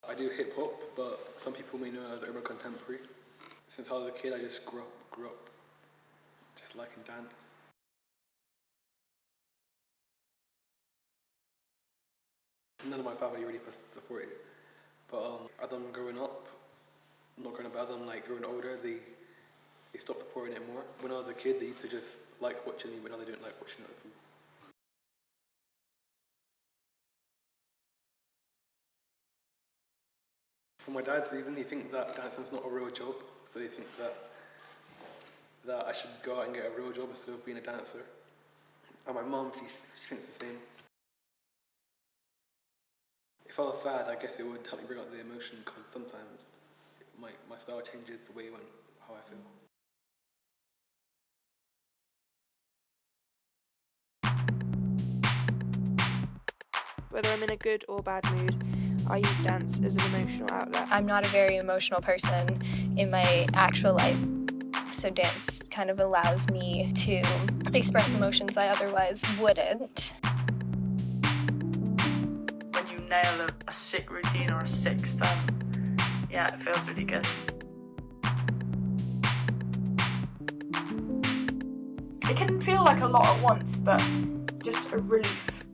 I do hip hop, but some people may know it as urban contemporary. Since I was a kid, I just grew up just liking dance. None of my family really supported it, but as I'm growing up, not growing up, as I'm like growing older, they stopped supporting it more. When I was a kid, they used to just like watching me, but now they don't like watching it at all. For my dad's reason, he thinks that dancing's not a real job, so he thinks that I should go out and get a real job instead of being a dancer. And my mum, she thinks the same. If I was sad, I guess it would help me bring out the emotion, because sometimes my style changes the way how I feel. Whether I'm in a good or bad mood, I use dance as an emotional outlet. I'm not a very emotional person in my actual life, so dance kind of allows me to express emotions I otherwise wouldn't. When you nail a sick routine or a sick stunt, yeah, it feels really good. It can feel like a lot at once, but just a relief.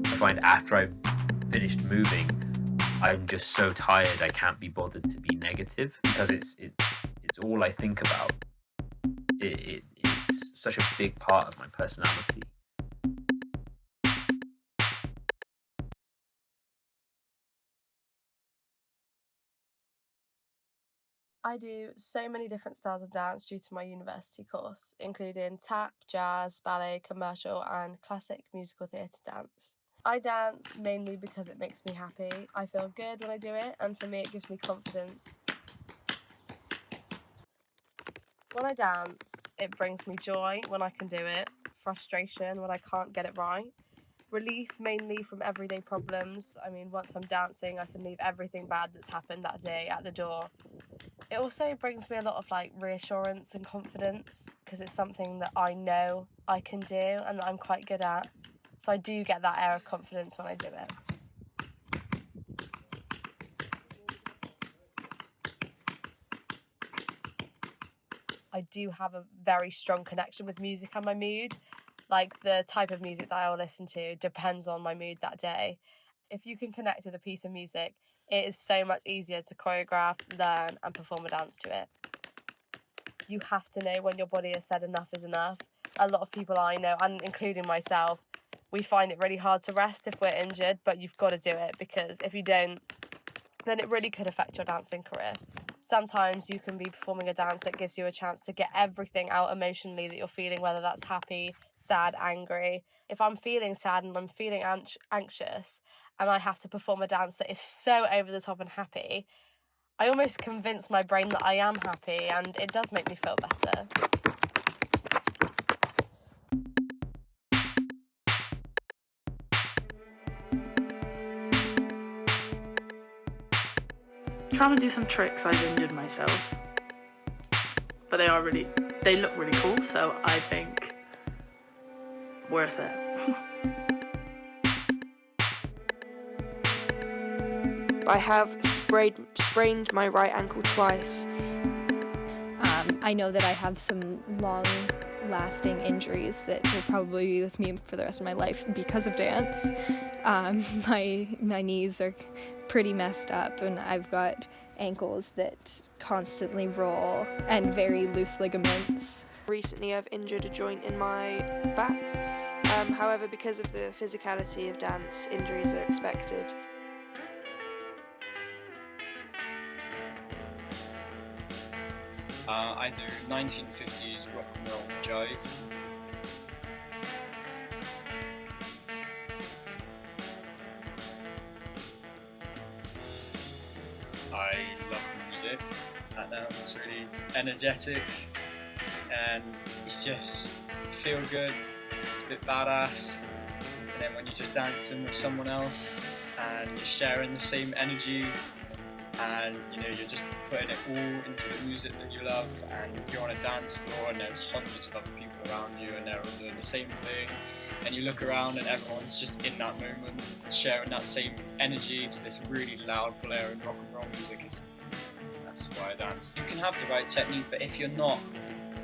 I find after I've finished moving, I'm just so tired I can't be bothered to be negative, because it's all I think about. It's such a big part of my personality. I do so many different styles of dance due to my university course, including tap, jazz, ballet, commercial and classic musical theatre dance. I dance mainly because it makes me happy. I feel good when I do it, and for me it gives me confidence. When I dance, it brings me joy when I can do it, frustration when I can't get it right, relief mainly from everyday problems. I mean, once I'm dancing, I can leave everything bad that's happened that day at the door. It also brings me a lot of reassurance and confidence, because it's something that I know I can do and that I'm quite good at. So I do get that air of confidence when I do it. I do have a very strong connection with music and my mood. Like, the type of music that I will listen to depends on my mood that day. If you can connect with a piece of music, it is so much easier to choreograph, learn and perform a dance to it. You have to know when your body has said enough is enough. A lot of people I know, and including myself, we find it really hard to rest if we're injured, but you've got to do it, because if you don't, then it really could affect your dancing career. Sometimes you can be performing a dance that gives you a chance to get everything out emotionally that you're feeling, whether that's happy, sad, angry. If I'm feeling sad and I'm feeling anxious and I have to perform a dance that is so over the top and happy, I almost convince my brain that I am happy, and it does make me feel better. Trying to do some tricks, I've injured myself, but they look really cool, so I think worth it. I have sprained my right ankle twice. I know that I have some long-lasting injuries that will probably be with me for the rest of my life because of dance. My knees are pretty messed up, and I've got ankles that constantly roll and very loose ligaments. Recently I've injured a joint in my back. However, because of the physicality of dance, injuries are expected. I do 1950s rock and roll jive. I love the music, and it's really energetic, and it's just feel good, it's a bit badass, and then when you're just dancing with someone else and you're sharing the same energy, and you're just putting it all into the music that you love, and you're on a dance floor and there's hundreds of other people around you and they're all doing the same thing, and you look around and everyone's just in that moment sharing that same energy to this really loud blaring rock and roll music. That's why I dance. You can have the right technique, but if you're not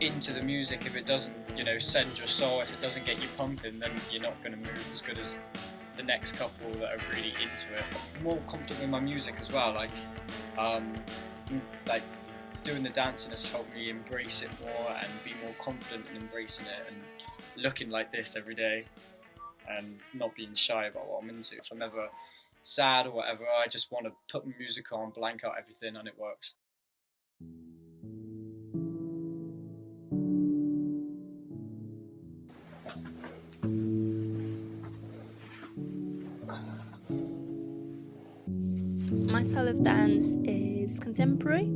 into the music, if it doesn't send your soul, if it doesn't get you pumping, then you're not going to move as good as the next couple that are really into it. I'm more comfortable in my music as well, like doing the dancing has helped me embrace it more and be more confident in embracing it and looking like this every day and not being shy about what I'm into. If I'm ever sad or whatever, I just want to put my music on, blank out everything, and it works. My style of dance is contemporary.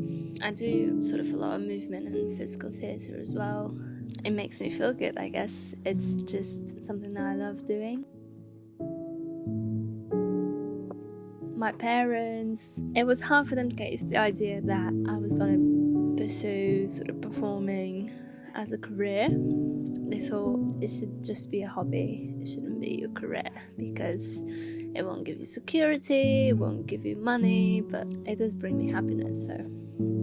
I do sort of a lot of movement and physical theatre as well. It makes me feel good, I guess. It's just something that I love doing. My parents, it was hard for them to get used to the idea that I was going to pursue sort of performing as a career. They thought it should just be a hobby, it shouldn't be your career, because it won't give you security, it won't give you money, but it does bring me happiness, so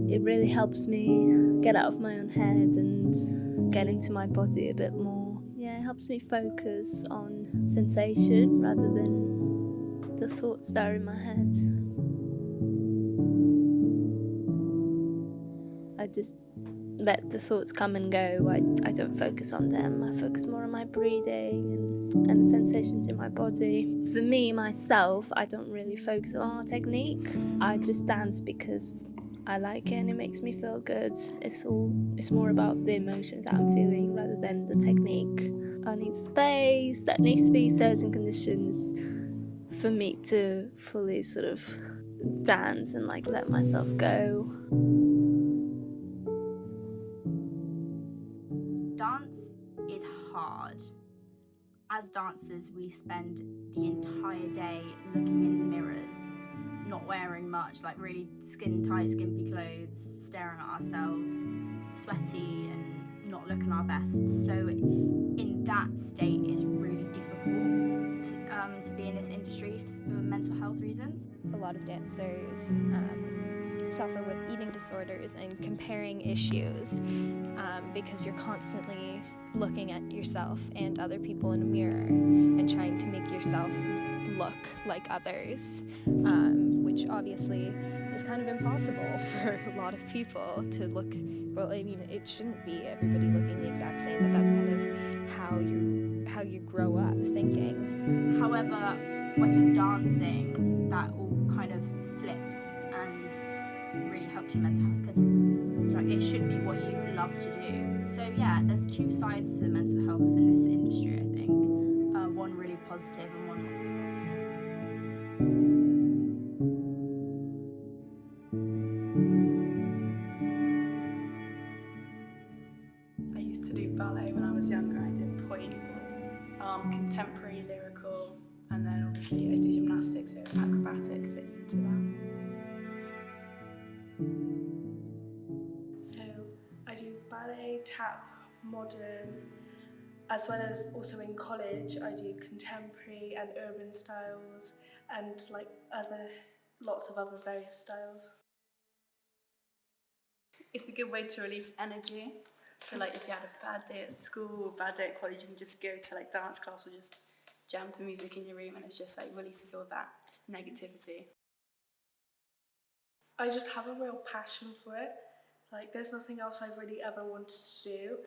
it really helps me get out of my own head and get into my body a bit more. Yeah, it helps me focus on sensation rather than the thoughts that are in my head. I just let the thoughts come and go. I don't focus on them. I focus more on my breathing and the sensations in my body. For me, myself, I don't really focus on our technique. I just dance because I like it and it makes me feel good. It's more about the emotions that I'm feeling rather than the technique. I need space. That needs to be certain conditions for me to fully sort of dance and let myself go. Dance is hard. As dancers, we spend the entire day looking in mirrors, not wearing much, really skin tight, skimpy clothes, staring at ourselves, sweaty and not looking our best. So in that state, it's really difficult to be in this industry for mental health reasons. A lot of dancers suffer with eating disorders and comparing issues because you're constantly looking at yourself and other people in a mirror and trying to make yourself look like others, which obviously is kind of impossible for a lot of people to look. Well, I mean, it shouldn't be everybody looking the exact same, but that's kind of how you grow up thinking. However, when you're dancing, that all kind of flips and really helps your mental health, because it should be what you love to do. So yeah, there's two sides to mental health in this industry, I think. One really positive and one not so positive. I used to do ballet when I was younger. I did point, contemporary, lyrical, and then obviously I do gymnastics, so acrobatic fits into that. So I do ballet, tap, modern, as well as also in college I do contemporary and urban styles and lots of other various styles. It's a good way to release energy. So if you had a bad day at school or a bad day at college, you can just go to dance class or just jam to music in your room, and it's just releases all that negativity. I just have a real passion for it. There's nothing else I've really ever wanted to do.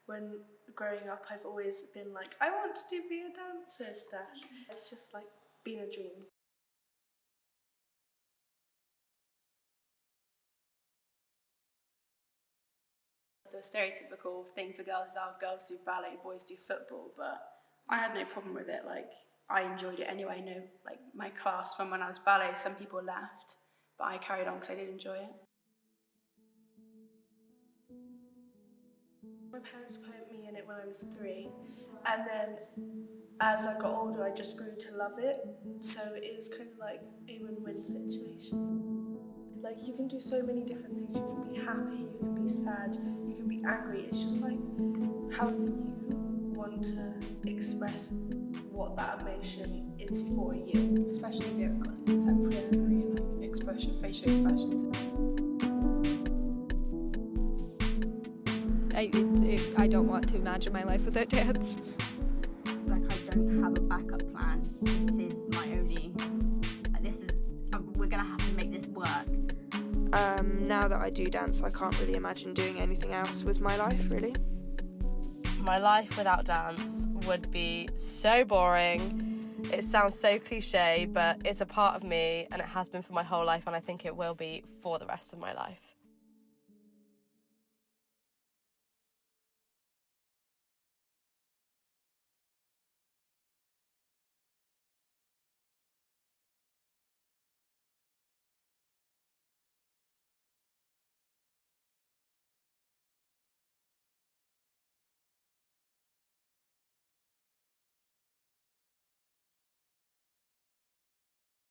When growing up, I've always been I want to be a dancer stuff. It's just been a dream. The stereotypical thing for girls is girls do ballet, boys do football, but I had no problem with it. I enjoyed it anyway. I know my class from when I was ballet, some people left, but I carried on because I did enjoy it. My parents put me in it when I was 3, and then as I got older I just grew to love it, so it was kind of a win-win situation. Like, you can do so many different things. You can be happy, you can be sad, you can be angry. It's just like how you want to express what that emotion is for you. Especially if you've got contemporary and expression, facial expressions. I don't want to imagine my life without dance. Like, I don't have a backup plan. This is my only. We're gonna have to make this work. Now that I do dance, I can't really imagine doing anything else with my life, really. My life without dance would be so boring. It sounds so cliche, but it's a part of me and it has been for my whole life, and I think it will be for the rest of my life.